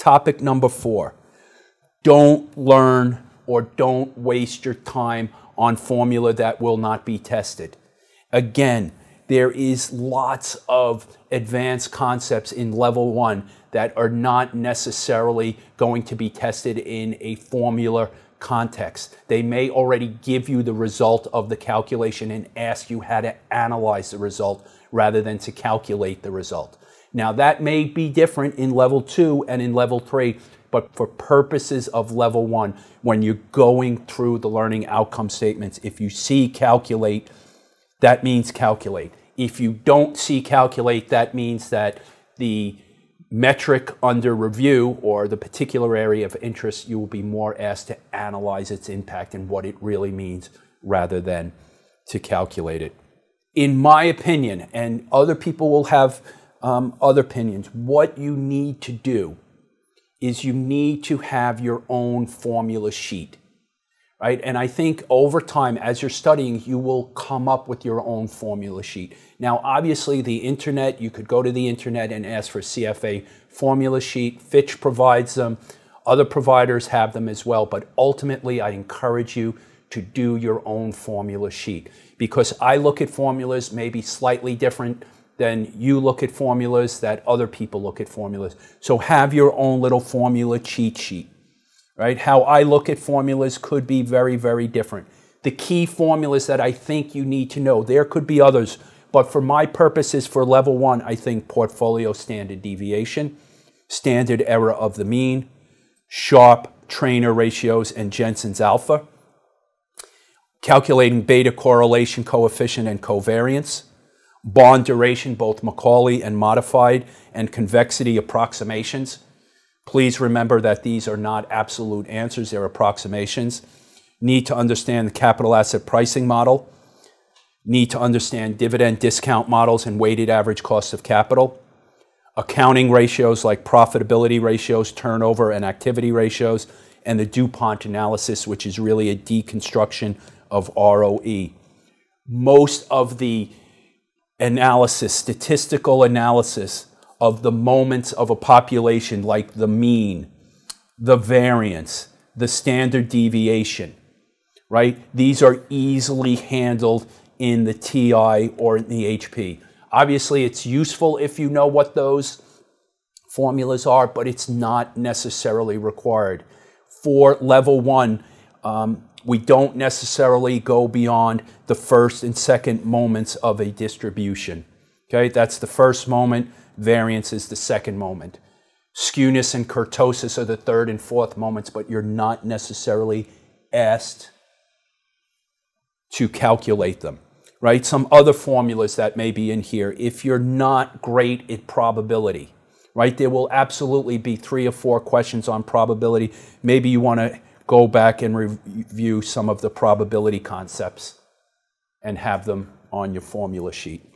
Topic number 4. Don't learn or don't waste your time on formula that will not be tested. Again, there is lots of advanced concepts in level 1 that are not necessarily going to be tested in a formula context. They may already give you the result of the calculation and ask you how to analyze the result rather than to calculate the result. Now that may be different in level 2 and in level 3, but for purposes of level 1, when you're going through the learning outcome statements, if you see calculate, that means calculate. If you don't see calculate, that means that the metric under review or the particular area of interest, you will be more asked to analyze its impact and what it really means rather than to calculate it. In my opinion, and other people will have other opinions, what you need to do is you need to have your own formula sheet, right? And I think over time, as you're studying, you will come up with your own formula sheet. Now, obviously, the internet, you could go to the internet and ask for CFA formula sheet. Fitch provides them. Other providers have them as well. But ultimately, I encourage you to do your own formula sheet, because I look at formulas maybe slightly different than you look at formulas, that other people look at formulas. So have your own little formula cheat sheet, right? How I look at formulas could be very, very different. The key formulas that I think you need to know, there could be others, but for my purposes for level 1, I think portfolio standard deviation, standard error of the mean, Sharpe trainer ratios and Jensen's alpha, calculating beta correlation coefficient and covariance, bond duration, both Macaulay and modified, and convexity approximations. Please remember that these are not absolute answers, they're approximations. Need to understand the capital asset pricing model. Need to understand dividend discount models and weighted average cost of capital. Accounting ratios like profitability ratios, turnover and activity ratios, and the DuPont analysis, which is really a deconstruction of ROE. Most of the analysis, statistical analysis of the moments of a population, like the mean, the variance, the standard deviation, right? These are easily handled in the TI or in the HP. Obviously, it's useful if you know what those formulas are, but it's not necessarily required. For level 1, we don't necessarily go beyond the first and second moments of a distribution. Okay, that's the first moment, variance is the second moment. Skewness and kurtosis are the third and fourth moments, but you're not necessarily asked to calculate them, right? Some other formulas that may be in here, if you're not great at probability, right? There will absolutely be 3 or 4 questions on probability. Maybe you want to go back and review some of the probability concepts and have them on your formula sheet.